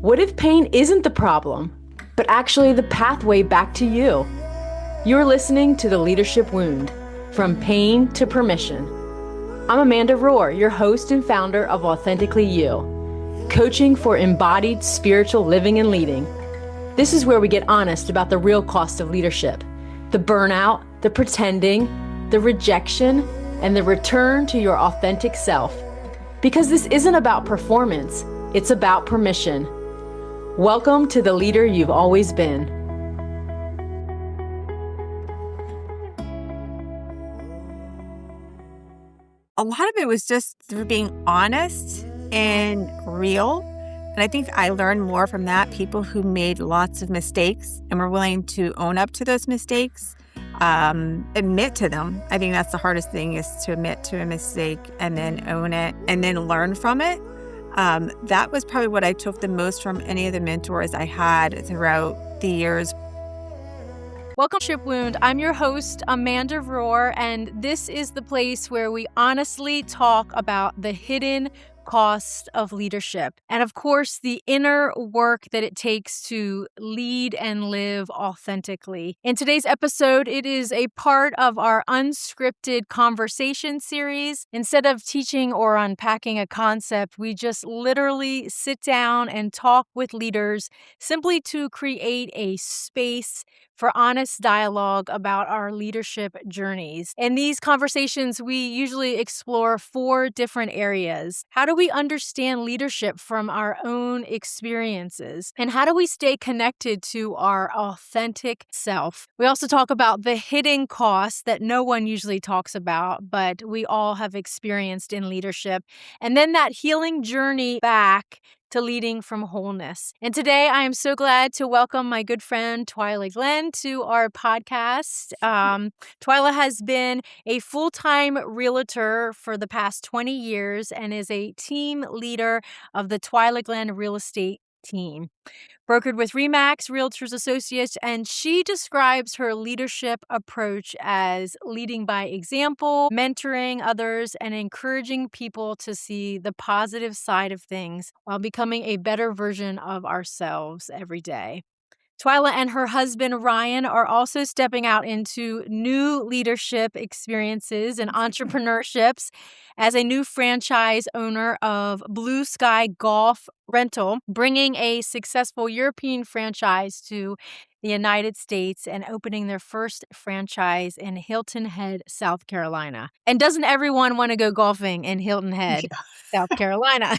What if pain isn't the problem, but actually the pathway back to you? You're listening to The Leadership Wound, From Pain to Permission. I'm Amanda Rohr, your host and founder of Authentically You, coaching for embodied spiritual living and leading. This is where we get honest about the real cost of leadership, the burnout, the pretending, the rejection, and the return to your authentic self. Because this isn't about performance, it's about permission. Welcome to the leader you've always been. A lot of it was just through being honest and real. And I think I learned more from that. People who made lots of mistakes and were willing to own up to those mistakes, admit to them. I think that's the hardest thing, is to admit to a mistake and then own it and then learn from it. That was probably what I took the most from any of the mentors I had throughout the years. Welcome to Leadership Wound. I'm your host, Amanda Rohr, and this is the place where we honestly talk about the hidden cost of leadership. And of course, the inner work that it takes to lead and live authentically. In today's episode, it is a part of our unscripted conversation series. Instead of teaching or unpacking a concept, we just literally sit down and talk with leaders simply to create a space for honest dialogue about our leadership journeys. In these conversations, we usually explore 4 different areas. How do we understand leadership from our own experiences? And how do we stay connected to our authentic self? We also talk about the hidden costs that no one usually talks about, but we all have experienced in leadership. And then that healing journey back to leading from wholeness. And today I am so glad to welcome my good friend Twila Glenn to our podcast. Twila has been a full-time realtor for the past 20 years and is a team leader of the Twila Glenn real estate team. Brokered with Remax Realtors Associates, and she describes her leadership approach as leading by example, mentoring others, and encouraging people to see the positive side of things while becoming a better version of ourselves every day. Twila and her husband, Ryan, are also stepping out into new leadership experiences and entrepreneurships as a new franchise owner of Blue Sky Golf Rental, bringing a successful European franchise to the United States and opening their first franchise in Hilton Head, South Carolina. And doesn't everyone want to go golfing in Hilton Head, South Carolina?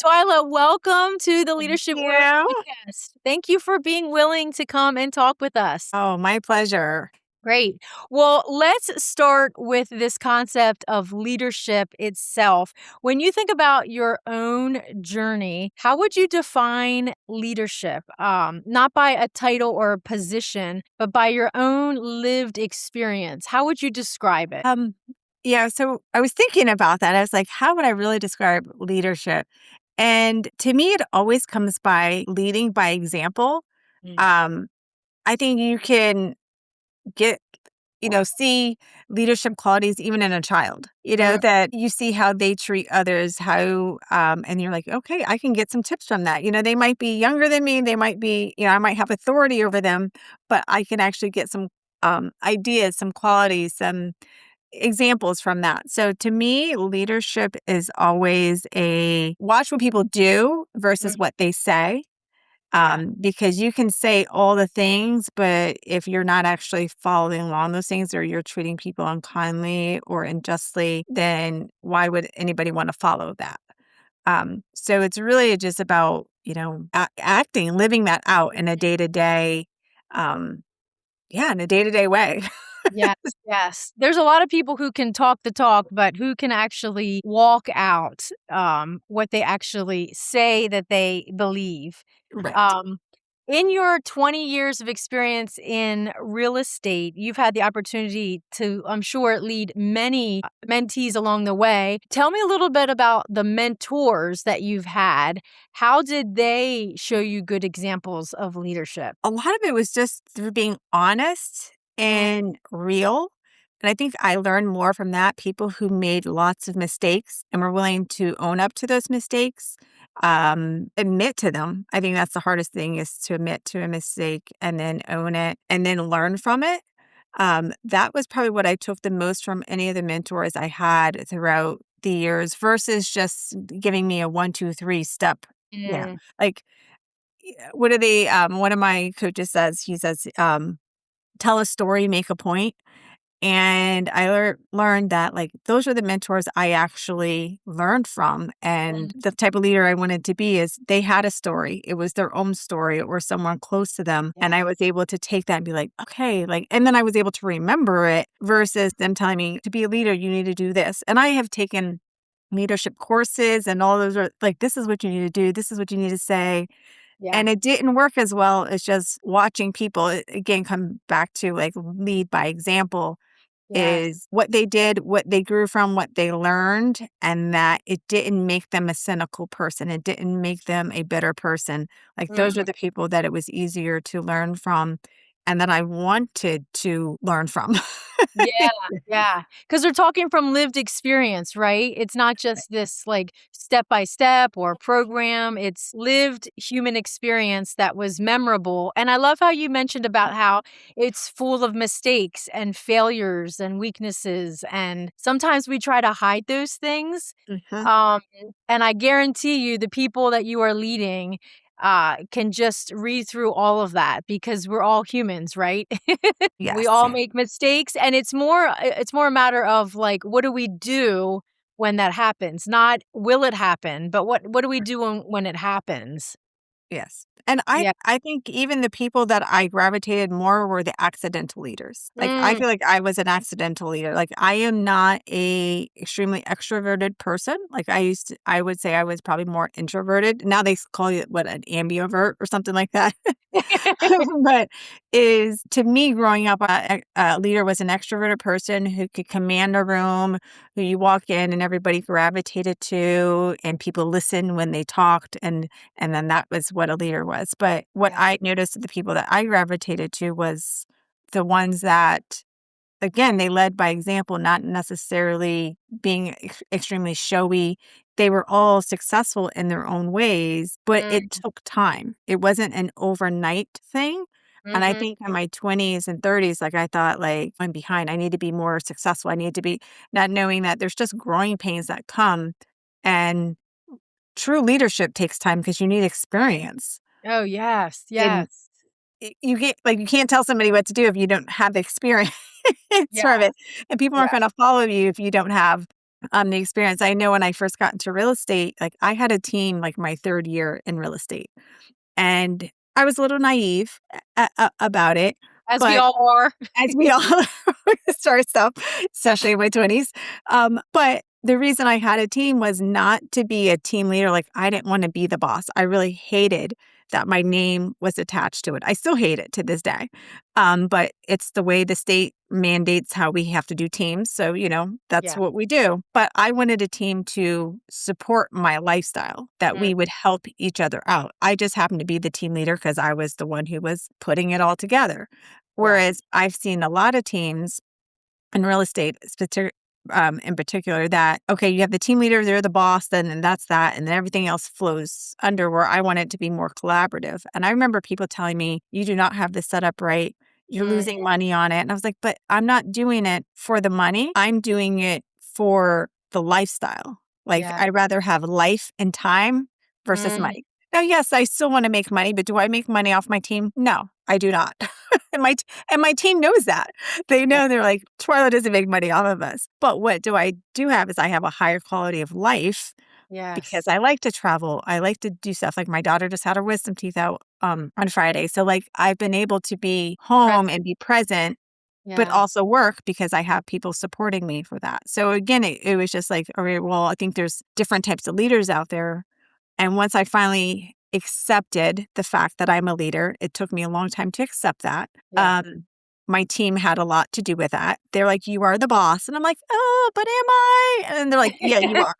Twila, welcome to the Leadership Wound podcast. Thank you for being willing to come and talk with us. Oh, my pleasure. Great. Well, let's start with this concept of leadership itself. When you think about your own journey, how would you define leadership? Not by a title or a position, but by your own lived experience. How would you describe it? So I was thinking about that. I was like, how would I really describe leadership? And to me, it always comes by leading by example. I think you can see leadership qualities even in a child, that you see how they treat others, and you're like, okay, I can get some tips from that. They might be younger than me. They might be, I might have authority over them, but I can actually get some ideas, some qualities, some examples from that. So to me, leadership is always watch what people do versus what they say. Because you can say all the things, but if you're not actually following along those things, or you're treating people unkindly or unjustly, then why would anybody want to follow that? So it's really just about, acting, living that out in a day-to-day, in a day-to-day way. Yes. There's a lot of people who can talk the talk, but who can actually walk out what they actually say that they believe. Right. In your 20 years of experience in real estate, you've had the opportunity to, I'm sure, lead many mentees along the way. Tell me a little bit about the mentors that you've had. How did they show you good examples of leadership? A lot of it was just through being honest and real. And I think I learned more from that. People who made lots of mistakes and were willing to own up to those mistakes, admit to them. I think that's the hardest thing, is to admit to a mistake and then own it and then learn from it. That was probably what I took the most from any of the mentors I had throughout the years, versus just giving me a 1, 2, 3 step. Mm. Like, what are they? One of my coaches says, he says, tell a story, make a point. And I learned that, like, those are the mentors I actually learned from. And the type of leader I wanted to be is, they had a story. It was their own story or someone close to them. And I was able to take that and be like, okay, like, and then I was able to remember it, versus them telling me, to be a leader, you need to do this. And I have taken leadership courses, and all those are like, this is what you need to do. This is what you need to say. Yeah. And it didn't work as well as just watching people, again, come back to, like, lead by example, Yes. is what they did, what they grew from, what they learned, and that it didn't make them a cynical person. It didn't make them a bitter person. Like, those are Mm. the people that it was easier to learn from, and that I wanted to learn from. Yeah, yeah. Because 'Cause they're talking from lived experience, right? It's not just this, like, step by step or program, it's lived human experience that was memorable, and I love how you mentioned about how it's full of mistakes and failures and weaknesses, and sometimes we try to hide those things, Mhm. um, and I guarantee you the people that you are leading, can just read through all of that, because we're all humans, right? We Yes. all make mistakes, and it's more a matter of, like, what do we do when that happens? Not will it happen, but what do we do when it happens? Yes. And I Yeah. I think even the people that I gravitated more were the accidental leaders. Like, I Mm. feel like I was an accidental leader. Like, I am not a extremely extroverted person. Like, I would say I was probably more introverted. Now they call it, what, an ambivert or something like that. But is, to me, growing up, a leader was an extroverted person who could command a room, who you walk in and everybody gravitated to, and people listened when they talked, and then that was what a leader was. But what Yeah. I noticed that the people that I gravitated to was the ones that, again, they led by example, not necessarily being extremely showy. They were all successful in their own ways, but it Mm. took time. It wasn't an overnight thing. And I Mhm. think in my 20s and 30s, like, I thought, like, I'm behind. I need to be more successful. I need to be, not knowing that there's just growing pains that come. And true leadership takes time, because you need experience. Oh, yes, And yes. you get, like, you can't tell somebody what to do if you don't have the experience Yeah, from it, and people aren't yeah, gonna follow you if you don't have, the experience. I know when I first got into real estate, like, I had a team, like, my 3rd year in real estate, and I was a little naive about it, as we but all are. as we all start stuff, especially in my 20s. But the reason I had a team was not to be a team leader. Like, I didn't want to be the boss. I really hated that my name was attached to it. I still hate it to this day. But it's the way the state mandates how we have to do teams. So, that's Yeah. what we do. But I wanted a team to support my lifestyle, that Mm. we would help each other out. I just happened to be the team leader because I was the one who was putting it all together. Yeah. Whereas I've seen a lot of teams in real estate, in particular, that, okay, you have the team leader, they're the boss, then and that's that, and then everything else flows under, where I want it to be more collaborative. And I remember people telling me, you do not have this set up right. You're Mm. losing money on it. And I was like, but I'm not doing it for the money. I'm doing it for the lifestyle. Like, Yeah. I'd rather have life and time versus Mm. money. Now, yes, I still want to make money, but do I make money off my team? No, I do not. And my team knows that. They Yeah. know, they're like, Twila doesn't make money off of us. But what do I do have is, I have a higher quality of life, because Yes. I like to travel. I like to do stuff. Like, my daughter just had her wisdom teeth out on Friday. So, like, I've been able to be home Present. and be present, but Yeah. also work, because I have people supporting me for that. So again, it was just like, okay, well, I think there's different types of leaders out there. And once I finally accepted the fact that I'm a leader, it took me a long time to accept that. Yeah. My team had a lot to do with that. They're like, you are the boss. And I'm like, oh, but am I? And they're like, yeah, you are.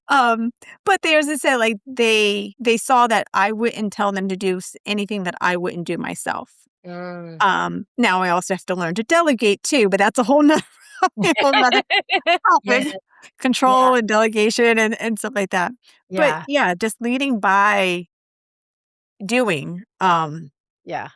um, but there's, I said, like, they saw that I wouldn't tell them to do anything that I wouldn't do myself. Mm. Now I also have to learn to delegate too, but that's a whole nother Whole nother Yeah. topic, Yeah. control and delegation and stuff like that. But Yeah. yeah, just leading by doing. Yeah.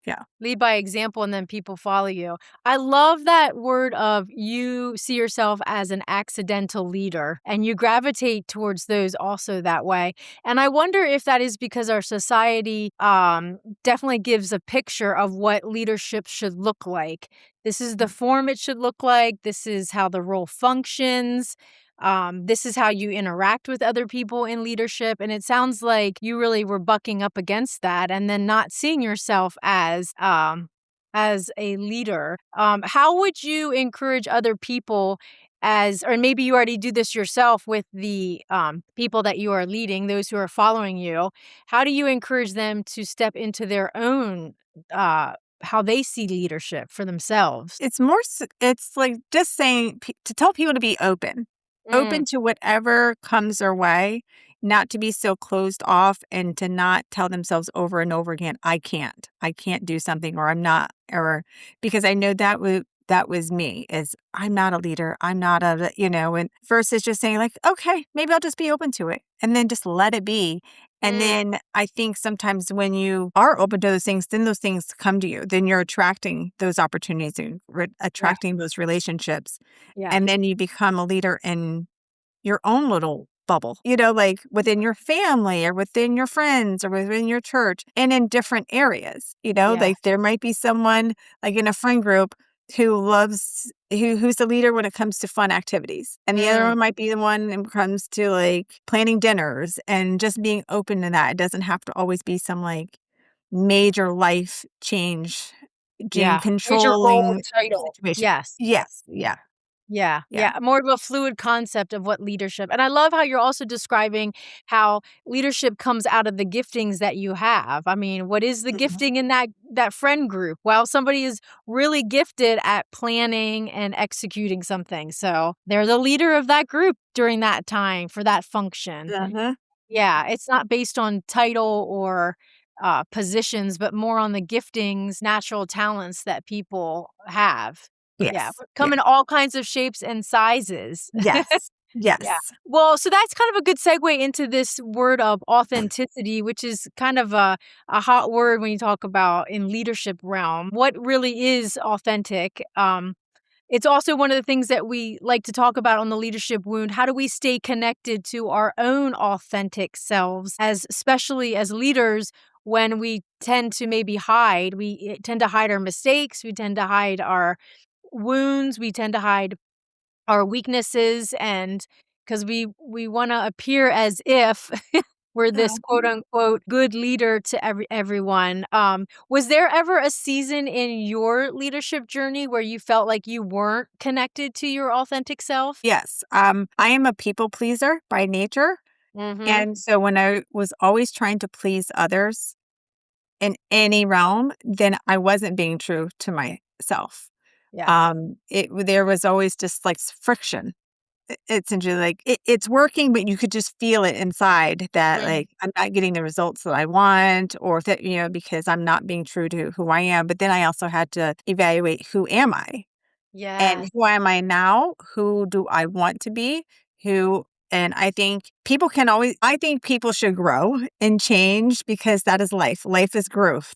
Yeah. Lead by example and then people follow you. I love that word of you see yourself as an accidental leader and you gravitate towards those also that way. And I wonder if that is because our society definitely gives a picture of what leadership should look like. This is the form it should look like. This is how the role functions. This is how you interact with other people in leadership. And it sounds like you really were bucking up against that and then not seeing yourself as a leader. How would you encourage other people or maybe you already do this yourself with the people that you are leading, those who are following you. How do you encourage them to step into their own, how they see leadership for themselves? It's more, it's like just saying to tell people to be open, Mm, open to whatever comes their way, not to be so closed off and to not tell themselves over and over again, I can't do something or I'm not, or because I know that was me is I'm not a leader. I'm not and versus just saying like, okay, maybe I'll just be open to it and then just let it be. And mm, then I think sometimes when you are open to those things, then those things come to you. Then you're attracting those opportunities and yeah, attracting those relationships. yeah, And then you become a leader in your own little bubble, like within your family or within your friends or within your church and in different areas, yeah. like there might be someone like in a friend group who's the leader when it comes to fun activities. And the other Mm, one might be the one when it comes to like planning dinners and just being open to that. It doesn't have to always be some like major life change, yeah. Major role controlling title. situation. Yes. Yes. Yeah. Yeah, Yeah. yeah, more of a fluid concept of what leadership. And I love how you're also describing how leadership comes out of the giftings that you have. I mean, what is the Mhm. gifting in that friend group? Well, somebody is really gifted at planning and executing something. So, they're the leader of that group during that time for that function. Uh-huh. Yeah, it's not based on title or positions, but more on the giftings, natural talents that people have. Yeah, Yes. Yeah. come in all kinds of shapes and sizes. Yes. Yeah. Yes. Well, so that's kind of a good segue into this word of authenticity, which is kind of a hot word when you talk about in leadership realm. What really is authentic? It's also one of the things that we like to talk about on the leadership wound. How do we stay connected to our own authentic selves, especially as leaders, when we tend to maybe hide? We tend to hide our mistakes. We tend to hide our wounds. We tend to hide our weaknesses, and because we want to appear as if we're this quote Mhm. unquote good leader to everyone. Was there ever a season in your leadership journey where you felt like you weren't connected to your authentic self? Yes. I am a people pleaser by nature. Mm-hmm. And so when I was always trying to please others in any realm, then I wasn't being true to myself. Yeah. There was always just like friction. It's essentially like it's working, but you could just feel it inside that Mm. like I'm not getting the results that I want, or that because I'm not being true to who I am. But then I also had to evaluate who am I. And Yes. who am I now? Who do I want to be? Who and I think people should grow and change because that is life. Life is growth.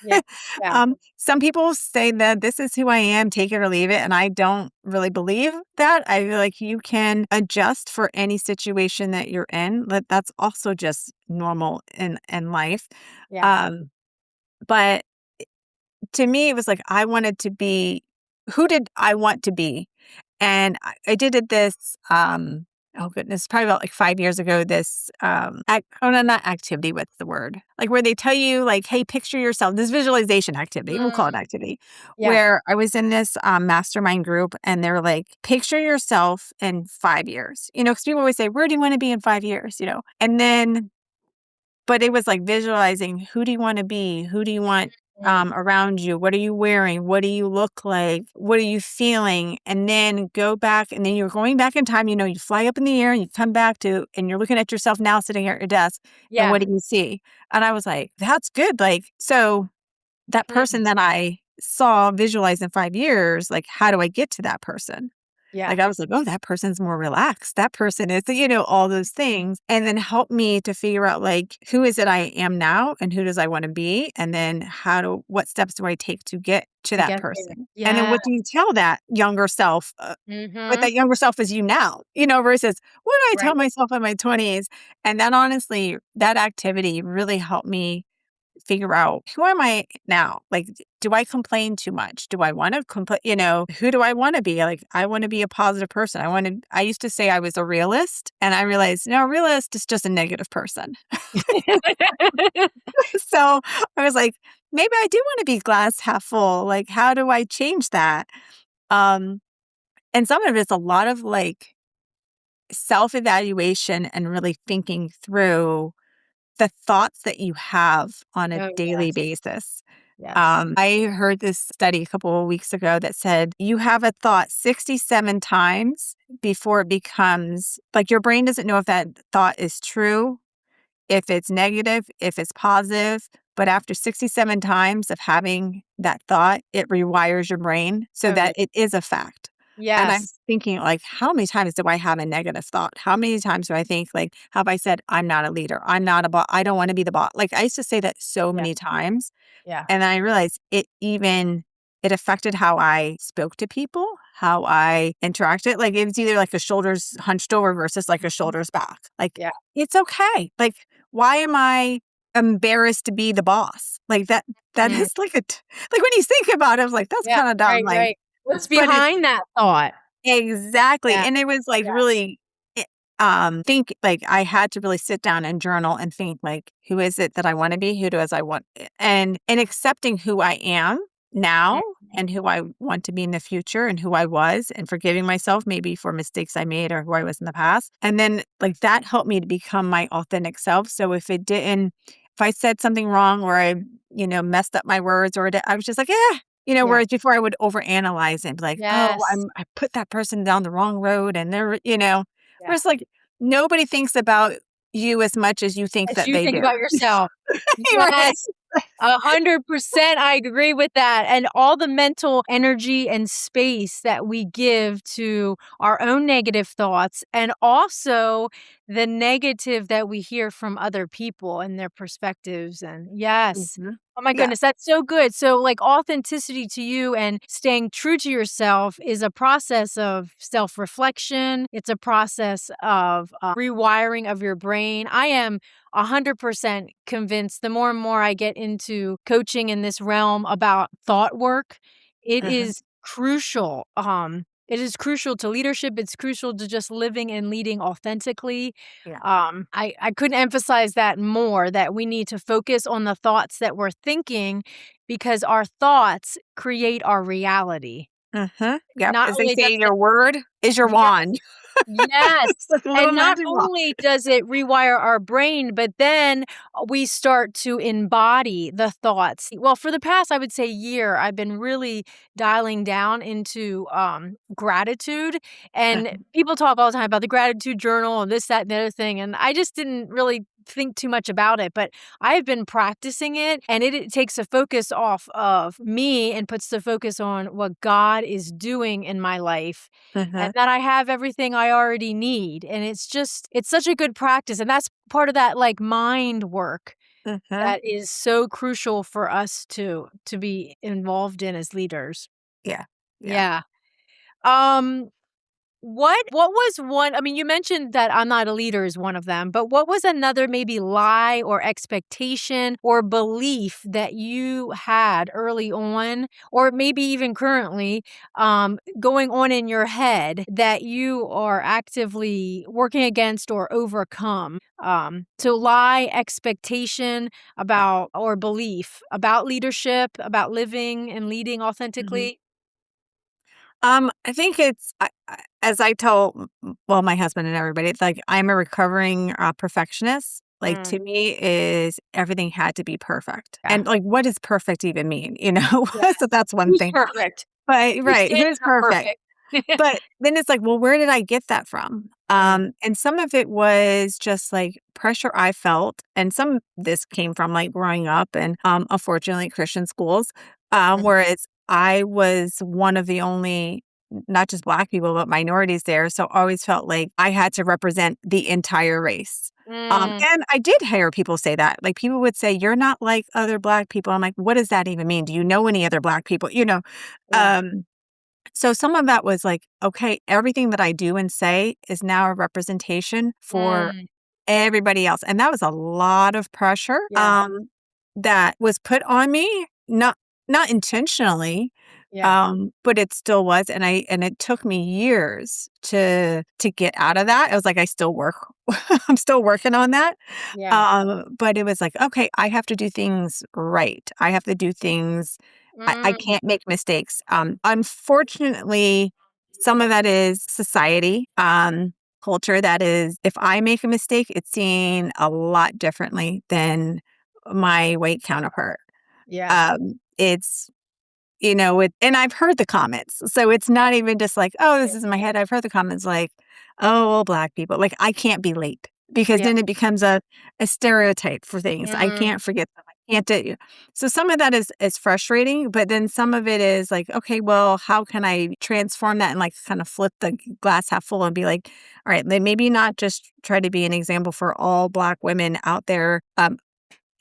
Yeah. Yeah. Some people say that this is who I am, take it or leave it. And I don't really believe that. I feel like you can adjust for any situation that you're in. That's also just normal in life. Yeah. Um, but to me, it was like I wanted to be who did I want to be? And I did this, oh goodness, probably about like 5 years ago, this, oh, no, not activity, what's the word? Like where they tell you like, hey, picture yourself, this visualization activity, we'll call it Mm. activity, Yeah. where I was in this mastermind group and they're like, picture yourself in 5 years, because people always say, where do you want to be in 5 years, And then but it was like visualizing who do you want to be? Who do you want Mm. around you? What are you wearing? What do you look like? What are you feeling? And then go back, and then you're going back in time. You fly up in the air and you come back and you're looking at yourself now sitting at your desk. And Yeah. what do you see? And I was like, that's good. Like, so that Mm. person that I visualize in 5 years, like, how do I get to that person? Yeah. Like, I was like, "Oh, that person's more relaxed. That person is," all those things, and then help me to figure out, like, who is it I am now and who does I wanna be, and then what steps do I take to get to To that get there. person? And then Yeah. what do you tell that younger self, what Mhm. that younger self is you now, versus what do I tell Right. myself in my 20s? And that honestly, that activity really helped me figure out who am I now? Like, do I complain too much? Do I want to complain? Who do I want to be? Like, I want to be a positive person. I used to say I was a realist, and I realized, no, a realist is just a negative person. So I was like, maybe I do want to be glass half full. Like, how do I change that? Um, and some of it's a lot of like self evaluation and really thinking through the thoughts that you have on a Oh, daily yes. basis. Yes. I heard this study a couple of weeks ago that said you have a thought 67 times before it becomes like your brain doesn't know if that thought is true, if it's negative, if it's positive. But after 67 times of having that thought, it rewires your brain so Oh, yeah. that it is a fact. And I'm Yes. thinking, like, how many times do I have a negative thought? How many times do I think, like, have I said, I'm not a leader? I'm not a boss. I don't want to be the boss. Like, I used to say that so Yeah. many times. Yeah. And then I realized it affected how I spoke to people, how I interacted. Like, it was either like a shoulders hunched over versus like a Mhm. shoulders back. Like, Yeah. it's okay. Like, why am I embarrassed to be the boss? Like, that Mm. is like like when you think about it, I was like, that's Yeah. kind of dumb. Right, Like, right. What's but it's behind that thought? exactly. Yeah. And it was like Yeah. really think like I had to really sit down and journal and think like, who is it that I want to be? Who does I want? And accepting who I am Mm. now and who I want to be in the future and who I was and forgiving myself maybe for mistakes I made or who I was in the past. And then like that helped me to become my authentic self. So if I said something wrong or I, messed up my words I was just like, yeah. Yeah. Whereas before I would overanalyze and be like, oh, Yes. I put that person down the wrong road and Yeah. whereas like nobody thinks about you as much as you think As that you they think do. about yourself. Right. Yes. 100% I agree with that. And all the mental energy and space that we give to our own negative thoughts, and also the negative that we hear from other people and their perspectives. And yes. Mhm. Oh my Yeah. goodness, that's so good. So, like, authenticity to you and staying true to yourself is a process of self reflection. It's a process of rewiring of your brain. I am 100% convinced the more and more I get into coaching in this realm about thought work, it Uh-huh. is crucial. It is crucial to leadership. It's crucial to just living and leading authentically. Yeah. I couldn't emphasize that more, that we need to focus on the thoughts that we're thinking because our thoughts create our reality. Uh-huh. Yep. Not As they only does say, it your word is your Yes. wand. Yes, It's like a little and not magic wand. only does it rewire our brain, but then we start to embody the thoughts. Well, for the past, I would say year, I've been really dialing down into, gratitude, and Uh-huh. people talk all the time about the gratitude journal and this, that, and the other thing, and I just didn't really think too much about it, but I've been practicing it, and it takes a focus off of me and puts the focus on what God is doing in my life and Uh-huh. that I have everything I already need. And it's such a good practice. And that's part of that like mind work Uh-huh. that is so crucial for us to be involved in as leaders. Yeah. Yeah. Yeah. Um what was one I mean, you mentioned that I'm not a leader is one of them, but what was another maybe lie or expectation or belief that you had early on, or maybe even currently, going on in your head that you are actively working against or overcome? So lie, expectation about or belief about leadership, about living and leading Mhm. authentically? I think as I tell, well, my husband and everybody, it's like I'm a recovering perfectionist. Like Mm, to me, is everything had to be perfect, yeah. and like, what does perfect even mean? Yeah. So that's one Who's thing. perfect? But Who's right, saying who's they're perfect? perfect? But then it's like, well, where did I get that from? Mm, And some of it was just like pressure I felt, and some of this came from like growing up and unfortunately Christian schools. Whereas I was one of the only, not just Black people, but minorities there. So I always felt like I had to represent the entire race. Mm, And I did hear people say that. Like people would say, "You're not like other Black people." I'm like, what does that even mean? Do you know any other Black people? yeah. Um, so some of that was like, okay, everything that I do and say is now a representation for Mm, everybody else. And that was a lot of pressure yeah. that was put on me, not intentionally, Yeah. but it still was. And it took me years to get out of that. I was like, I still work, I'm still working on that. Yeah. But it was like, okay, I have to do things right. I have to do things, I Mm, can't make mistakes. Unfortunately, some of that is society, culture that is, if I make a mistake, it's seen a lot differently than my white counterpart. yeah. It's and I've heard the comments. So it's not even just like, oh, this Yeah. is in my head. I've heard the comments like, oh, well, Black people. Like, I can't be late because Yeah. then it becomes a stereotype for things. I Mm, can't forget them. I can't do. So some of that is frustrating, but then some of it is like, okay, well, how can I transform that and like kind of flip the glass half full and be like, all right, then maybe not just try to be an example for all Black women out there.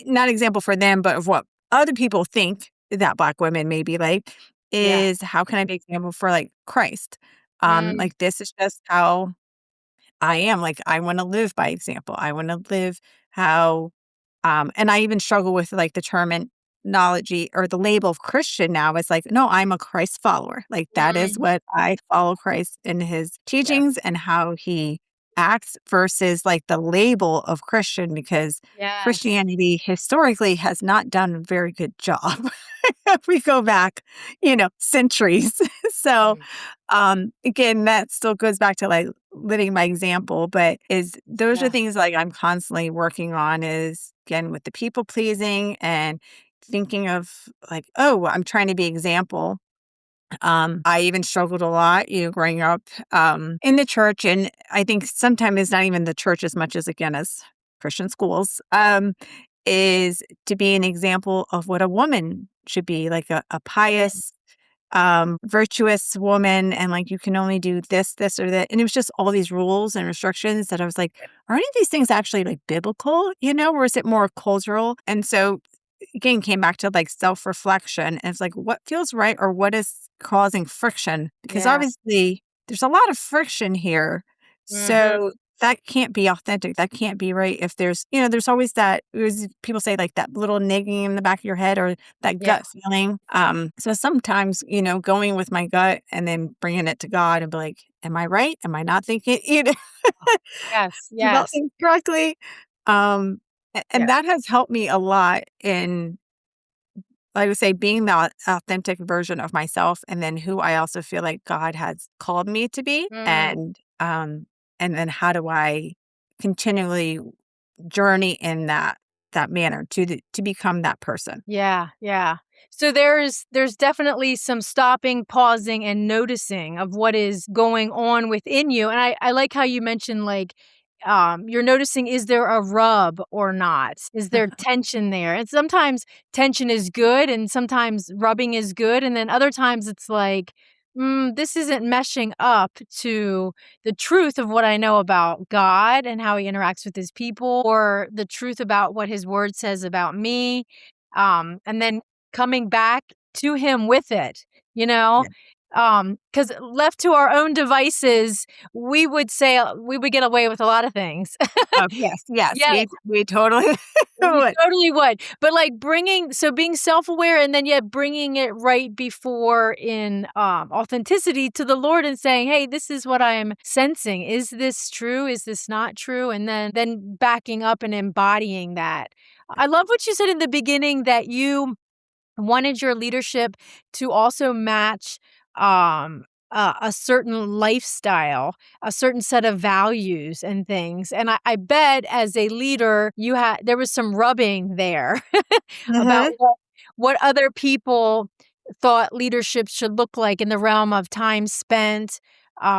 Not example for them, but of what other people think that Black women may be like, yeah. is how can I be example for like Christ? Mm, Like this is just how I am. Like I want to live by example. I want to live how and I even struggle with like the terminology or the label of Christian now. It's like, no, I'm a Christ follower. Like that is mm, what I follow Christ in his yeah. teachings and how he acts versus like the label of Christian because Yes. Christianity historically has not done a very good job. If we go back, centuries. So Mm, again, that still goes back to like living my example, but is those are yeah. things like I'm constantly working on is again with the people pleasing and thinking of like, oh, I'm trying to be example. I even struggled a lot, growing up in the church. And I think sometimes it's not even the church as much as again as Christian schools, is to be an example of what a woman should be, like a Mm, pious virtuous woman and like you can only do this or that. And it was just all these rules and restrictions that I was like, are any of these things actually like biblical, or is it more cultural? And so again, came back to like self-reflection and it's like what feels right or what is causing friction? Because yeah. obviously there's a lot of friction here. Mhm. So that can't be authentic. That can't be right. If there's always that, people say like that little nigging in the back of your head or that Yeah. gut feeling. So sometimes, going with my gut and then bringing it to God and be like, am I right? Am I not thinking, Yes. about Yes. things correctly? Um, and Yeah. that has helped me a lot in, I would say, being the authentic version of myself and then who I also feel like God has called me to be. Mm. And then how do I continually journey in that manner to become that person. Yeah, yeah. So there's definitely some stopping, pausing, and noticing of what is going on within you. And I like how you mentioned like you're noticing, is there a rub or not? Is there tension there? And sometimes tension is good and sometimes rubbing is good. And then other times it's like, this isn't meshing up to the truth of what I know about God and how he interacts with his people, or the truth about what his word says about me. And then coming back to him with it, you know? Yeah. Because left to our own devices, we would say we would get away with a lot of things. Oh, yes, yes, Yeah, we totally we would. totally would. But, like, being self-aware and then yet bringing it right before in, authenticity to the Lord and saying, "Hey, this is what I'm sensing. Is this true? Is this not true?" And then backing up and embodying that. I love what you said in the beginning that you wanted your leadership to also match a certain lifestyle, a certain set of values and things. And I bet as a leader, there was some rubbing there about Mhm. what other people thought leadership should look like in the realm of time spent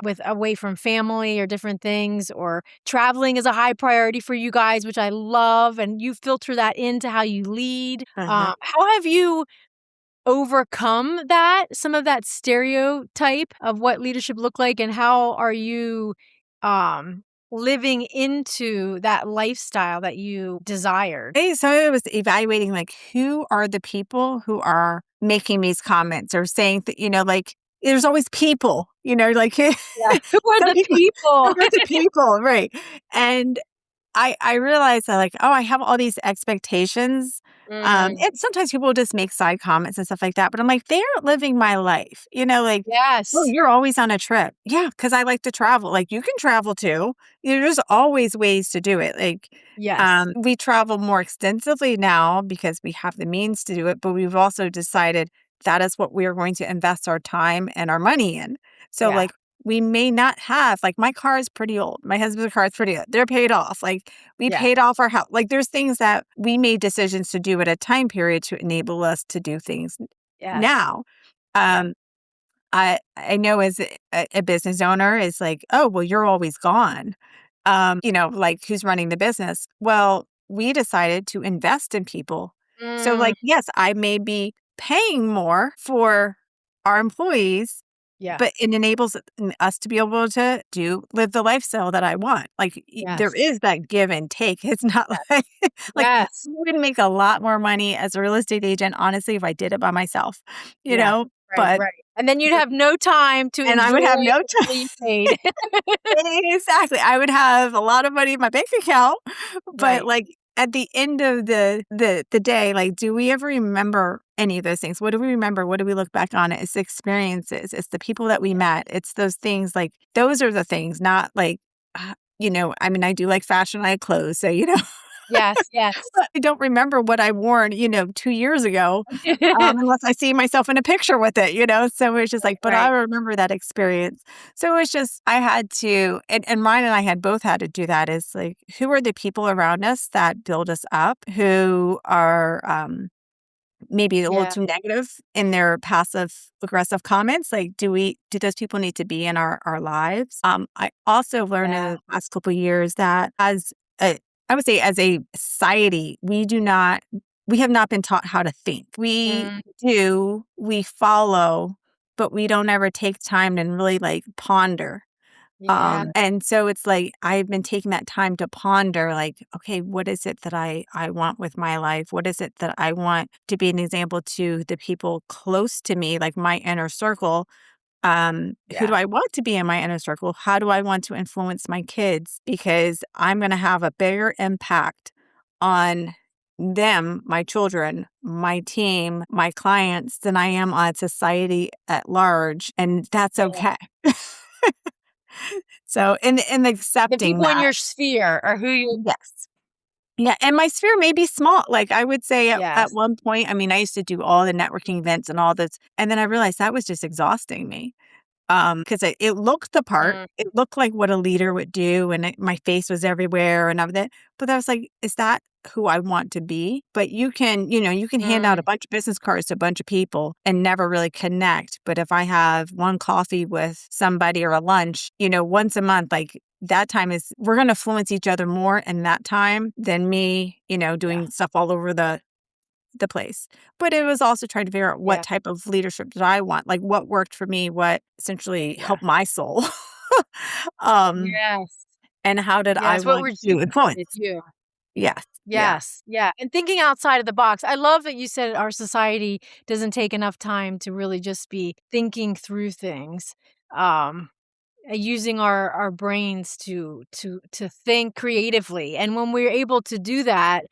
with away from family or different things, or traveling is a high priority for you guys, which I love, and you filter that into how you lead. Uh-huh. How have you overcome some of that stereotype of what leadership looked like, and how are you living into that lifestyle that you desired? So I was evaluating, like, who are the people who are making these comments or saying that, like, there's always people, like Yeah. Who are some the people, people? who are the people, right? And I realized that, like, oh, I have all these expectations. Mm, And sometimes people just make side comments and stuff like that. But I'm like, they aren't living my life. Like, oh, yes. you're always on a trip. Yeah, because I like to travel. Like, you can travel too. There's always ways to do it. Like, Yes. we travel more extensively now because we have the means to do it. But we've also decided that is what we are going to invest our time and our money in. So, Yeah. like, we may not have, like, my car is pretty old. My husband's car is pretty old. They're paid off. Like, we Yeah. paid off our house. Like, there's things that we made decisions to do at a time period to enable us to do things Yes. now. Yeah. Um, I know as a business owner is like, oh, well, you're always gone. Like, who's running the business? Well, we decided to invest in people. So, Mm, like, yes, I may be paying more for our employees, yeah. but it enables us to be able to live the lifestyle that I want. Like, there Yes. is that give and take. It's not like like I Yes. would make a lot more money as a real estate agent, honestly, if I did it by myself, Yeah. Right. but Right. And then you'd have no time to and I enjoy would have no the time. people you paid. Exactly. I would have a lot of money in my bank account, but, Right. like, at the end of the day, like, do we ever remember any of those things? What do we remember? What do we look back on? It's the experiences. It's the people that we met. It's those things, like, those are the things, not like, I mean, I do like fashion. I like clothes. So, Yes. Yes. I don't remember what I wore, 2 years ago, unless I see myself in a picture with it, So it's just like, but I Right. remember that experience. So it's just, I had to, and Ryan and I had both had to do that. Is like, who are the people around us that build us up, who are maybe a little Yeah. too negative in their passive aggressive comments? Like, do those people need to be in our lives? I also learned in Yeah. the last couple of years that I would say, as a society, we have not been taught how to think. Mm, We follow, but we don't ever take time and really, like, ponder. yeah. And so it's like, I've been taking that time to ponder, like, okay, what is it that I want with my life? What is it that I want to be an example to the people close to me, like my inner circle? Who Yeah. do I want to be in my inner circle? How do I want to influence my kids? Because I'm going to have a bigger impact on them, my children, my team, my clients, than I am on society at large. And that's Yeah. okay. So, in The accepting people in that, your sphere are who you. yes. Yeah, and my sphere may be small. Like, I would say at Yes. one point, I mean, I used to do all the networking events and all this, and then I realized that was just exhausting me. 'Cause it looked the part. Mm, It looked like what a leader would do, and my face was everywhere and everything, but I was like, "Is that who I want to be?" But you can hand out mm, a bunch of business cards to a bunch of people and never really connect, but if I have one coffee with somebody or a lunch, once a month, like, that time we're gonna influence each other more in that time than me, yeah. doing stuff all over the place. But it was also trying to figure out what Yeah. type of leadership did I want, like, what worked for me, what essentially Yeah. helped my soul. Um, Yes. and how did I Yes. What want to rejuvenated influence? you? Yes, yeah. Yes. Yeah. And thinking outside of the box. I love that you said our society doesn't take enough time to really just be thinking through things. Um, Using our brains to think creatively. And when we're able to do that,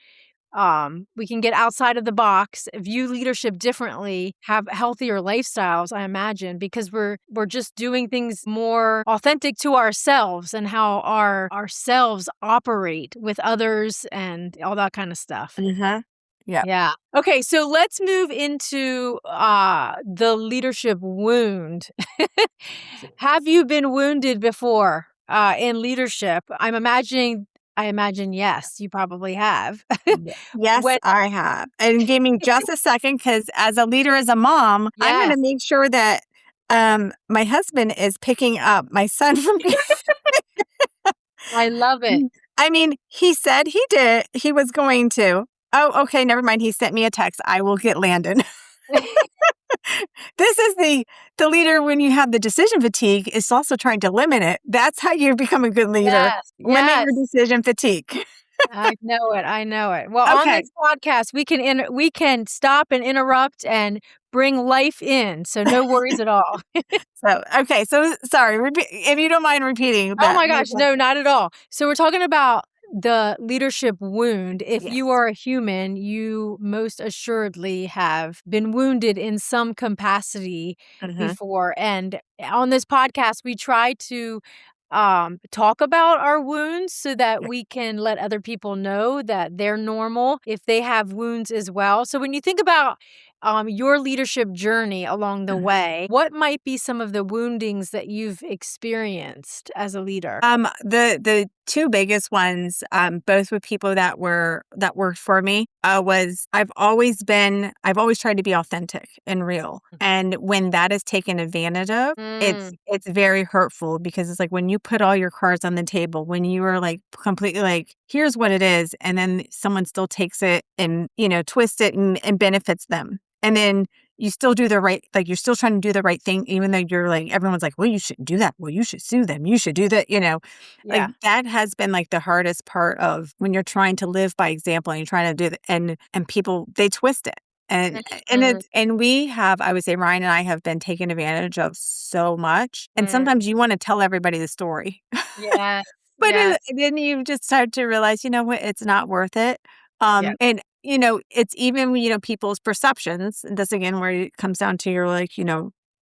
we can get outside of the box, view leadership differently, have healthier lifestyles, I imagine, because we're just doing things more authentic to ourselves and how our ourselves operate with others and all that kind of stuff. Mhm. Yep. Yeah. Okay, so let's move into the leadership wound. Have you been wounded before in leadership? I imagine yes, you probably have. Yes, When I have. And give me just a second, because as a leader, as a mom, I'm gonna Yes, make sure that, my husband is picking up my son from I love it. I mean, he said he was going to. Oh, okay, never mind. He sent me a text. I will get Landon. This is the leader when you have the decision fatigue is also trying to limit it. That's how you become a good leader. Yes, Limit yes. your decision fatigue. I know it. I know it. Well, on Okay. this podcast, we can stop and interrupt and bring life in, so no worries at all. So sorry, if you don't mind repeating Oh that. my gosh, no, not at all. So we're talking about the leadership wound. If you Yes. are a human, you most assuredly have been wounded in some capacity Mhm. before. And on this podcast, we try to talk about our wounds so that we can let other people know that they're normal if they have wounds as well. So when you think about your leadership journey along the Mhm. way, what might be some of the woundings that you've experienced as a leader? The two biggest ones, both with people that worked for me, was I've always tried to be authentic and real. And when that is taken advantage of, Mm, it's very hurtful because it's like when you put all your cards on the table, when you are like completely like, here's what it is, and then someone still takes it and, twist it and benefits them. And then you still do the right, like you're still trying to do the right thing, even though you're like, everyone's like, well, you shouldn't do that. Well, you should sue them. You should do that. Like yeah. that has been like the hardest part of when you're trying to live by example and you're trying to do that. And people, they twist it. Mhm. And we have, I would say Ryan and I have been taken advantage of so much. And Mm. sometimes you want to tell everybody the story. Yes, But yes, then you just start to realize, you know what, it's not worth it. yes, And it's even people's perceptions. And that's again where it comes down to your like,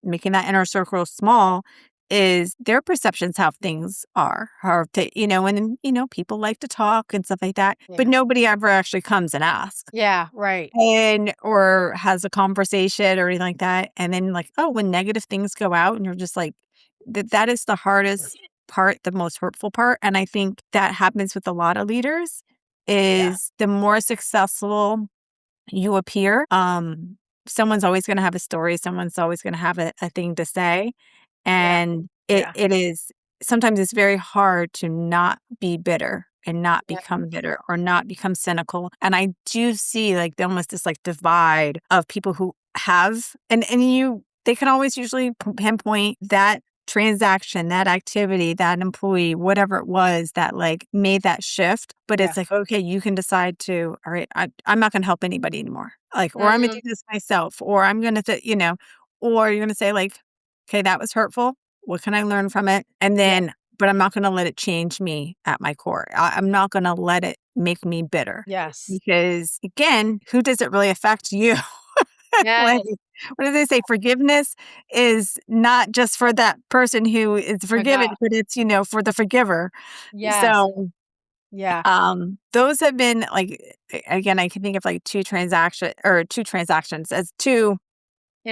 making that inner circle small is their perceptions how things are, how they, and people like to talk and stuff like that, but yeah. nobody ever actually comes and asks Yeah, right. and or has a conversation or anything like that. And then like, oh, when negative things go out and you're just like that is the hardest part, the most hurtful part. And I think that happens with a lot of leaders Yeah, is the more successful you appear, someone's always going to have a story. Someone's always going to have a thing to say. yeah, And yeah, it is sometimes it's very hard to not be bitter and not yeah, become bitter or not become cynical. And I do see like almost this like divide of people who have they can always usually pinpoint that transaction, that activity, that employee, whatever it was that like made that shift. But yeah. it's like, okay, you can decide to, all right, I'm not going to help anybody anymore. Like, or I'm going to Mm, do this myself, or I'm going to, or you're going to say like, okay, that was hurtful. What can I learn from it? And yeah, then, but I'm not going to let it change me at my core. I'm not going to let it make me bitter yes, because again, who does it really affect? You. Like, yes. what do they say? Forgiveness is not just for that person who is My God. forgiven, but it's, for the forgiver. Yes, So, yeah. those have been like, again, I can think of like two transactions as two,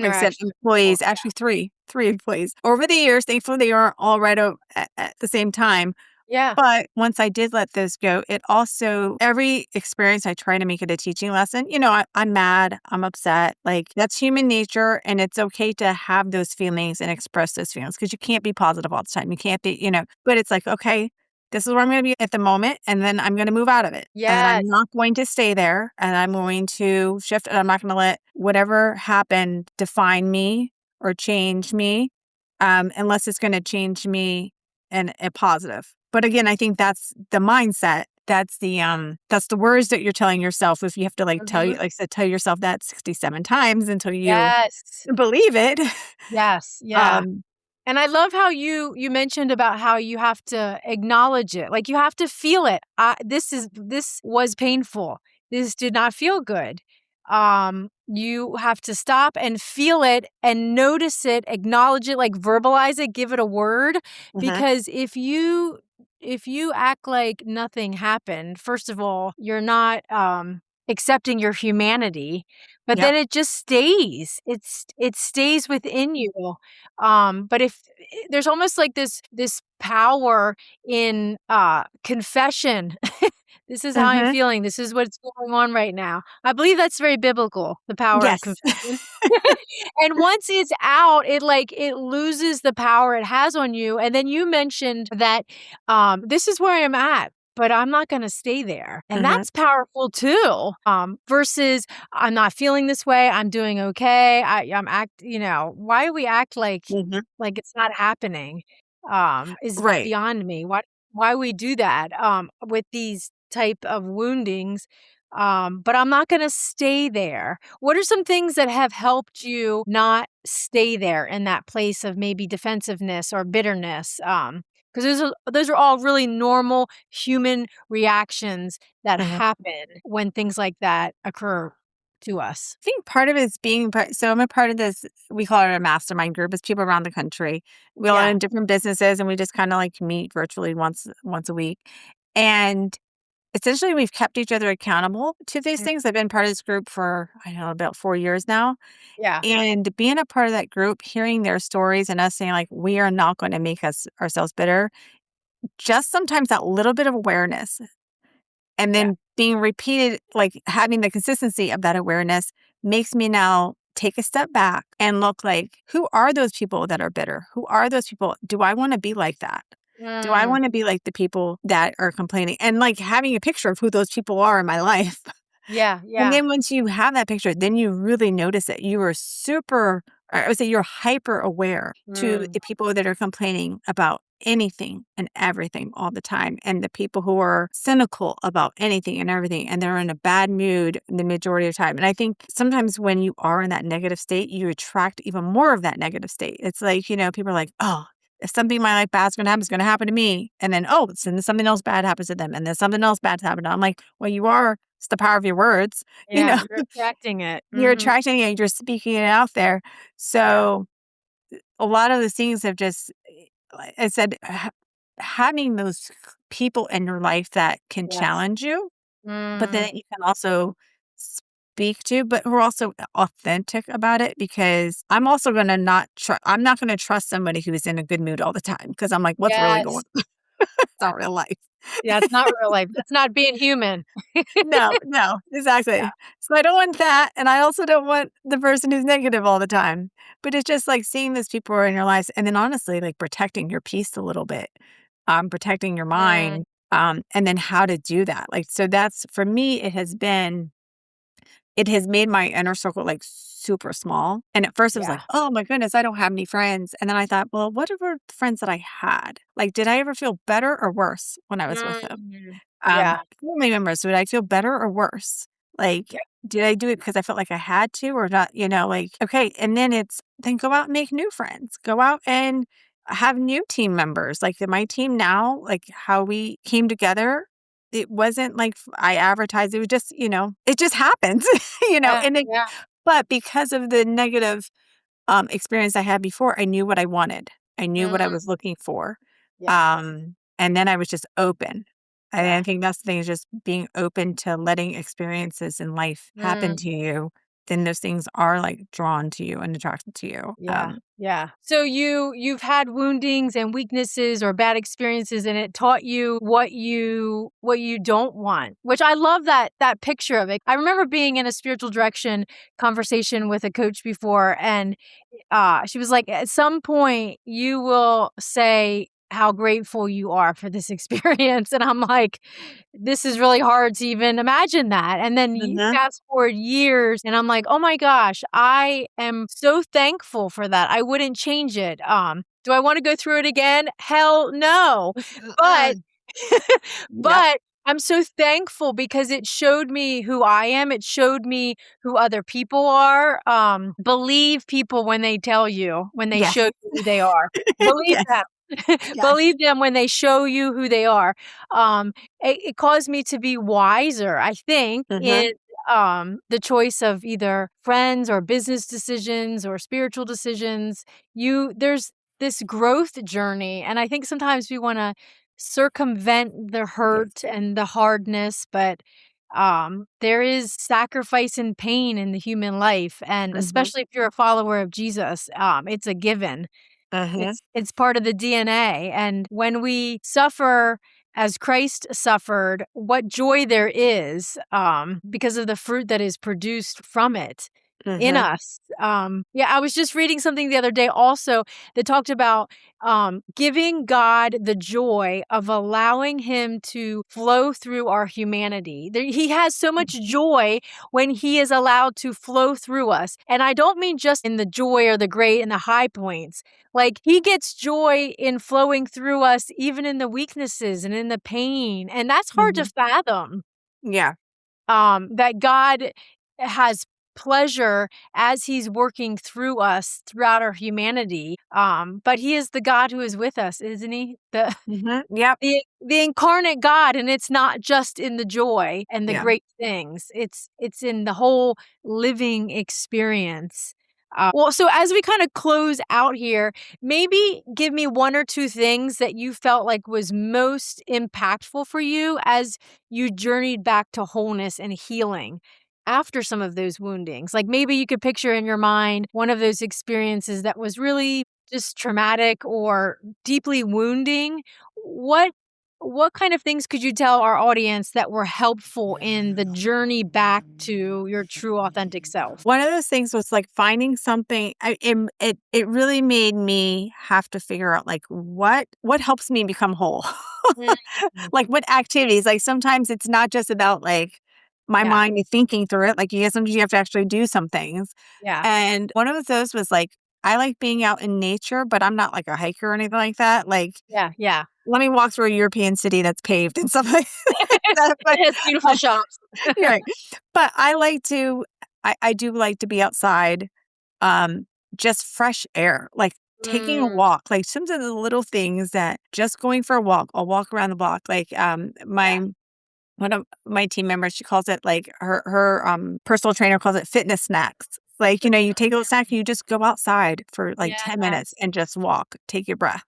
like I said, Interaction. employees, actually three employees over the years. Thankfully, they weren't all right at the same time. Yeah, But once I did let those go, it also, every experience, I try to make it a teaching lesson. I'm mad, I'm upset. Like, that's human nature. And it's okay to have those feelings and express those feelings because you can't be positive all the time. You can't be, but it's like, okay, this is where I'm going to be at the moment. And then I'm going to move out of it. And yes, I'm not going to stay there. And I'm going to shift. And I'm not going to let whatever happened define me or change me unless it's going to change me in a positive. But again, I think that's the mindset. That's the words that you're telling yourself. If you have to like mhm, like I said, tell yourself that 67 times until you yes, believe it. yes, yeah. Um, And I love how you mentioned about how you have to acknowledge it. Like you have to feel it. This was painful. This did not feel good. You have to stop and feel it and notice it, acknowledge it, like verbalize it, give it a word. mhm. Because if you act like nothing happened, first of all, you're not accepting your humanity, but Yep. then it just stays. It stays within you. But if there's almost like this power in confession. This is how I'm Mhm. feeling. This is what's going on right now. I believe that's very biblical, the power of Yes. confession. And once it's out, it loses the power it has on you. And then you mentioned that this is where I'm at. but I'm not going to stay there. And Uh-huh. that's powerful too. Versus I'm not feeling this way. I'm doing okay. Why do we act Mhm. like it's not happening? Is Right. beyond me. Why we do that with these type of woundings. But I'm not going to stay there. What are some things that have helped you not stay there in that place of maybe defensiveness or bitterness? Because those are all really normal human reactions that Uh-huh. happen when things like that occur to us. I think part of it is so I'm a part of this, we call it a mastermind group. It's people around the country. We all Yeah, own different businesses and we just kind of like meet virtually once a week. And essentially we've kept each other accountable to these mm, things. I've been part of this group for, I don't know, about 4 years now. yeah, And being a part of that group, hearing their stories and us saying like, we are not going to make ourselves bitter, just sometimes that little bit of awareness and yeah, then being repeated, like having the consistency of that awareness makes me now take a step back and look like, who are those people that are bitter? Who are those people? Do I want to be like that? Do I mm, want to be like the people that are complaining? And like having a picture of who those people are in my life. yeah, And yeah, then once you have that picture, then you really notice it. You are super, I would say you're hyper aware to mm, the people that are complaining about anything and everything all the time. And the people who are cynical about anything and everything. And they're in a bad mood the majority of the time. And I think sometimes when you are in that negative state, you attract even more of that negative state. It's like, people are like, oh, if something in my life bad's going to happen, it's going to happen to me. And then, oh, then something else bad happens to them. And then something else bad happens to them. I'm like, well, it's the power of your words. You know, yeah. You're attracting it. you're attracting it, you're speaking it out there. Yeah, So a lot of the things have just, like I said, having those people in your life that can yes. challenge you, but Mm, then you can also speak to, but who are also authentic about it because I'm also going to I'm not going to trust somebody who's in a good mood all the time because I'm like, what's really yes. going on? It's not real life. Yeah, it's not real life. That's not being human. No, no, Yeah. exactly. So I don't want that, and I also don't want the person who's negative all the time. But it's just like seeing these people are in your lives, and then honestly, like protecting your peace a little bit, protecting your Mm, mind, and then how to do that. Like, so that's for me. It has made my inner circle like super small. And at first, I was like, yeah. oh my goodness, I don't have any friends. And then I thought, well, what were the friends that I had? Like, did I ever feel better or worse when I was with them? Mhm. Yeah, Family members, would I feel better or worse? Like, yeah. did I do it because I felt like I had to or not? Like, okay. And then go out and make new friends. Go out and have new team members. Like my team now, like how we came together, it wasn't like I advertised. It was just, it just happens, Yeah, and yeah, but because of the negative experience I had before, I knew what I wanted. I knew what I mm, was looking for. yeah, And then I was just open. And I yeah. think that's the thing is just being open to letting experiences in life happen Mm, to you. Then those things are like drawn to you and attracted to you. yeah, yeah. So you've had woundings and weaknesses or bad experiences, and it taught you what you don't want. Which I love that picture of it. I remember being in a spiritual direction conversation with a coach before, and she was like, at some point, you will say how grateful you are for this experience. And I'm like, this is really hard to even imagine that. And then you Mhm. fast forward years, and I'm like, oh my gosh, I am so thankful for that. I wouldn't change it. Do I want to go through it again? Hell no. But Mm-mm. Yep. but I'm so thankful because it showed me who I am. It showed me who other people are. Believe people when they tell you, when they show Yes. you who they are. Believe Yes. them. Yes. Believe them when they show you who they are. Um, it caused me to be wiser, I think, Hmm. in the choice of either friends or business decisions or spiritual decisions. There's this growth journey, and I think sometimes we want to circumvent the Yes. hurt and the hardness, but there is sacrifice and pain in the human life, and Hmm. especially if you're a follower of Jesus, it's a given. Hmm. It's part of the DNA, and when we suffer as Christ suffered, what joy there is because of the fruit that is produced from it in us. I was just reading something the other day also that talked about giving God the joy of allowing him to flow through our humanity. He has so much joy when he is allowed to flow through us. And I don't mean just in the joy or the great and the high points. Like he gets joy in flowing through us, even in the weaknesses and in the pain. And that's hard to Mhm. fathom. Yeah. That God has pleasure as he's working through us throughout our humanity. But he is the God who is with us, isn't he? The Yep. the incarnate God, and it's not just in the joy and the Yeah. great things. It's in the whole living experience. So as we kind of close out here, maybe give me one or two things that you felt like was most impactful for you as you journeyed back to wholeness and healing after some of those woundings. Like maybe you could picture in your mind one of those experiences that was really just traumatic or deeply wounding. What what kind of things could you tell our audience that were helpful in the journey back to your true authentic self? One of those things was like finding something. It really made me have to figure out like what helps me become whole. Mm. Like what activities? Like sometimes it's not just about like my Yeah, mind thinking through it. Like sometimes you have to actually do some things. yeah, And one of those was like I like being out in nature, but I'm not like a hiker or anything like that. Like yeah. let me walk through a European city that's paved and stuff like that. It has beautiful shops. You're right. But I do like to be outside, um, just fresh air, like taking a Mm, walk, like some of the little things that just going for a walk, I'll walk around the block. Like yeah, my one of my team members, she calls it like her personal trainer calls it fitness snacks. Like, you take a little snack and you just go outside for like 10 minutes yes, and just walk, take your breath.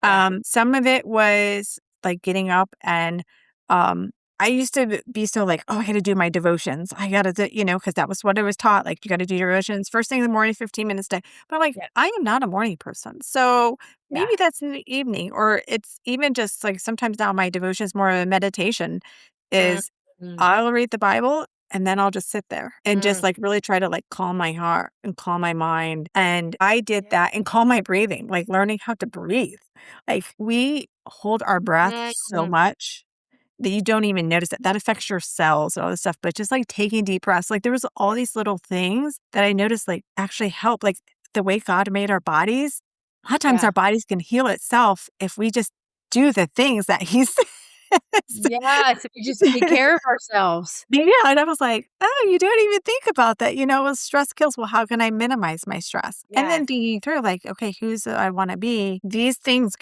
yeah, Some of it was, like, getting up and, um, I used to be so like, "Oh, I gotta do my devotions. I gotta do" because that was what I was taught, like, "You gotta do your devotions first thing in the morning, 15 minutes a day." But I'm like, yeah, I am not a morning person, so yeah. maybe that's in the evening, or it's even just, like, sometimes now my devotion is more of a meditation, Mm, is mm, I'll read the Bible, and then I'll just sit there and just, mm. like, really try to, like, calm my heart and calm my mind, and I did that and calm my breathing, like, learning how to breathe. Like, we hold our breath so Mhm. much that you don't even notice it. That affects your cells and all this stuff, but just, like, taking deep breaths, like, there was all these little things that I noticed, like, actually help, like, the way God made our bodies, a lot of times our Yeah. bodies can heal itself if we just do the things that He Yes, if we just take says. care of ourselves. Yeah, and I was like, "Oh, you don't even think about that," well, stress kills, well, how can I minimize my stress? And then Yes. thinking through, like, "Okay, who's I wanna be?" These things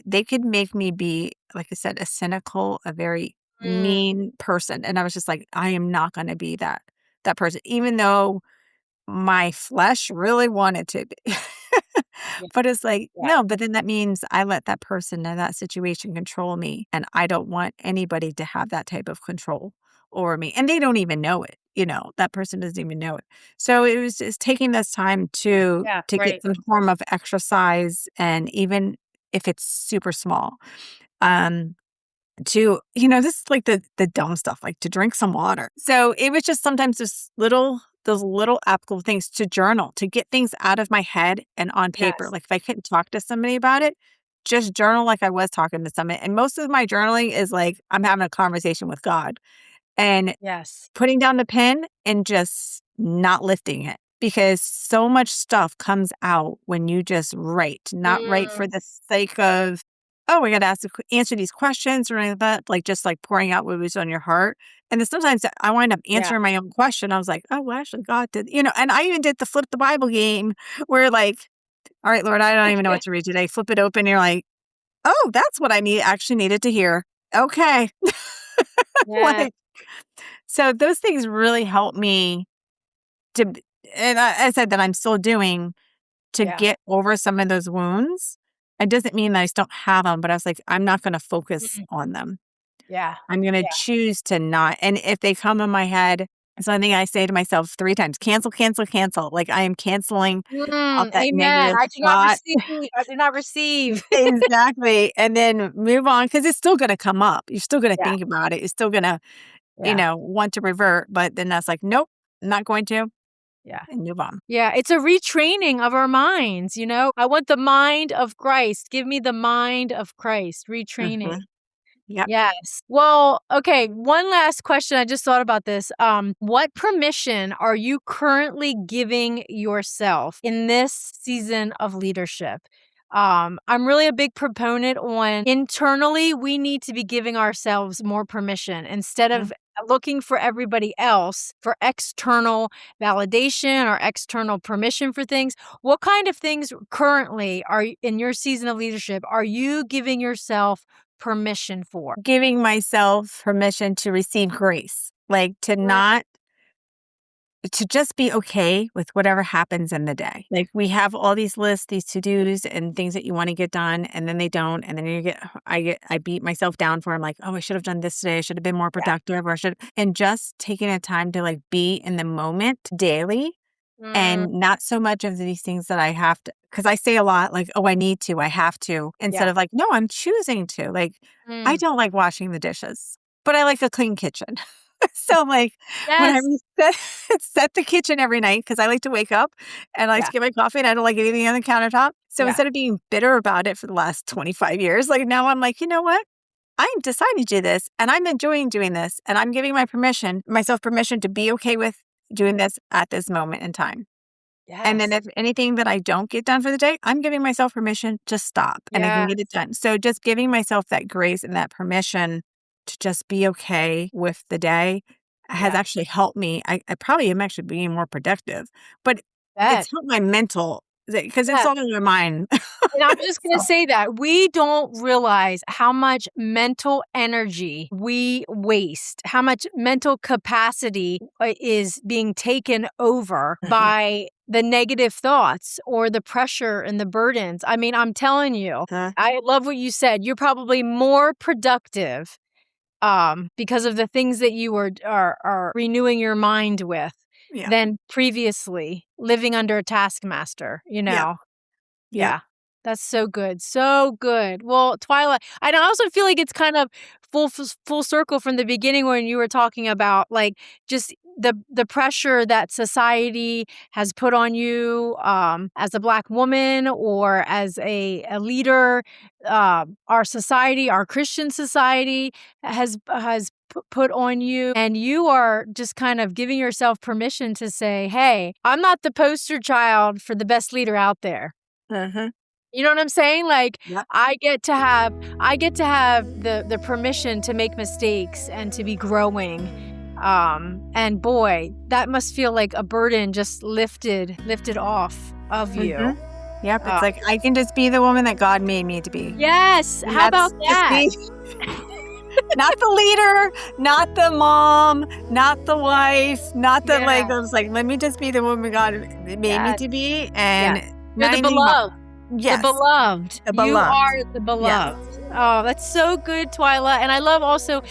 they could make me be, like I said, a cynical, a very Mm, mean person, and I was just like, "I am not gonna be that person," even though my flesh really wanted to be. yeah, But it's like, yeah, no, but then that means I let that person in that situation control me, and I don't want anybody to have that type of control over me, and they don't even know it, that person doesn't even know it. So it was just taking this time yeah, to get right. some form of exercise, and even if it's super small, um this is like the dumb stuff, like to drink some water. So it was just sometimes just those little applicable things to journal, to get things out of my head and on paper. Yes, Like if I couldn't talk to somebody about it, just journal like I was talking to somebody. And most of my journaling is like I'm having a conversation with God. And yes. putting down the pen and just not lifting it because so much stuff comes out when you just write, not write Mm, for the sake of, oh, we got to answer these questions or anything like that, like just like pouring out what was on your heart. And then sometimes I wind up yeah, answering my own question. I was like, oh, well, actually, God did, and I even did the flip the Bible game where like, all right, Lord, I don't even know what to read today. Flip it open. You're like, oh, that's what actually needed to hear. Okay. yeah, Like, so those things really help me to b and I said that I'm still doing to yeah. get over some of those wounds. It doesn't mean that I still have them, but I was like, I'm not gonna focus Mm, on them. yeah, I'm gonna yeah. choose to not, and if they come in my head, it's something I say to myself 3 times, "Cancel, cancel, cancel." Like, I am canceling out that Amen. negative I do not thought. receive. I do not receive. Exactly, and then move on because it's still gonna come up. You're still gonna Yeah, think about it. You're still gonna, yeah, want to revert, but then that's like, "Nope, not going to." Yeah. and move on. Yeah, it's a retraining of our minds, you know? I want the mind of Christ. Give me the mind of Christ. Retraining. Mhm. Yep. Yes. Well, okay, one last question. I just thought about this. What permission are you currently giving yourself in this season of leadership? I'm really a big proponent on internally, we need to be giving ourselves more permission instead of looking for everybody else for external validation or external permission for things. What kind of things currently are in your season of leadership are you giving yourself permission for? Giving myself permission to receive grace, like to just be okay with whatever happens in the day. Like we have all these lists, these to-dos and things that you want to get done, and then they don't. And then I beat myself down for, I'm like, oh, I should have done this today. I should have been more productive and just taking a time to like be in the moment daily and not so much of these things that I have to, because I say a lot like, oh, I need to, I have to, instead of like, no, I'm choosing to. Like, I don't like washing the dishes, but I like a clean kitchen. So like when I set the kitchen every night, because I like to wake up and I like to get my coffee and I don't like anything on the countertop. So instead of being bitter about it for the last 25 years, like now I'm like, you know what? I'm deciding to do this and I'm enjoying doing this and I'm giving myself permission to be okay with doing this at this moment in time. Yes. And then if anything that I don't get done for the day, I'm giving myself permission to stop and I can get it done. So just giving myself that grace and that permission to just be okay with the day has actually helped me. I probably am actually being more productive, but it's helped my mental, because it's all in your mind. And I'm just going to say that we don't realize how much mental energy we waste, how much mental capacity is being taken over by the negative thoughts or the pressure and the burdens. I mean, I'm telling you, I love what you said. You're probably more productive because of the things that you are renewing your mind with than previously living under a taskmaster, you know? Yeah. That's so good. So good. Well, Twila, I also feel like it's kind of full circle from the beginning when you were talking about like just the pressure that society has put on you as a Black woman or as a leader. Our society, our Christian society has put on you, and you are just kind of giving yourself permission to say, hey, I'm not the poster child for the best leader out there. You know what I'm saying? Like I get to have the permission to make mistakes and to be growing. And boy, that must feel like a burden just lifted off of you. Yep. It's like I can just be the woman that God made me to be. Yes. And how about that? Not the leader, not the mom, not the wife, not the like. I was like, let me just be the woman God made me to be, and you're the beloved. Yes. The beloved. The beloved. You are the beloved. Yes. Oh, that's so good, Twila. And I love also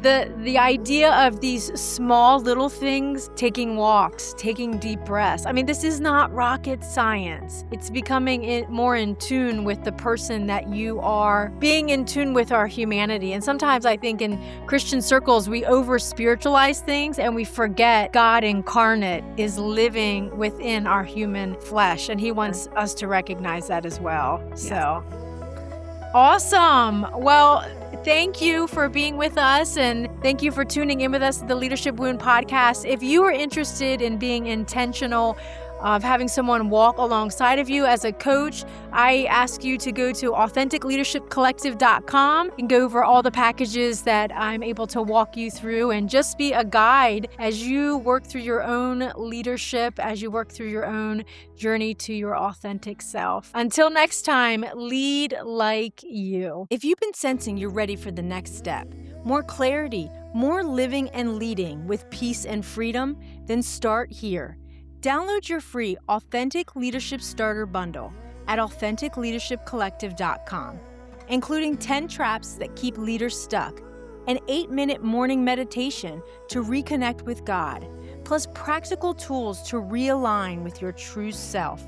the idea of these small little things, taking walks, taking deep breaths. I mean, this is not rocket science. It's becoming more in tune with the person that you are, being in tune with our humanity. And sometimes I think in Christian circles, we over-spiritualize things and we forget God incarnate is living within our human flesh. And he wants us to recognize that as well. Yes. So awesome. Well, thank you for being with us, and thank you for tuning in with us at the Leadership Wound podcast. If you are interested in being intentional of having someone walk alongside of you as a coach, I ask you to go to authenticleadershipcollective.com and go over all the packages that I'm able to walk you through and just be a guide as you work through your own leadership, as you work through your own journey to your authentic self. Until next time, lead like you. If you've been sensing you're ready for the next step, more clarity, more living and leading with peace and freedom, then start here. Download your free Authentic Leadership Starter Bundle at authenticleadershipcollective.com, including 10 traps that keep leaders stuck, an 8-minute morning meditation to reconnect with God, plus practical tools to realign with your true self.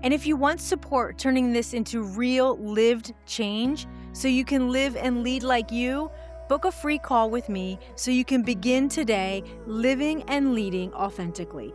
And if you want support turning this into real lived change so you can live and lead like you, book a free call with me so you can begin today living and leading authentically.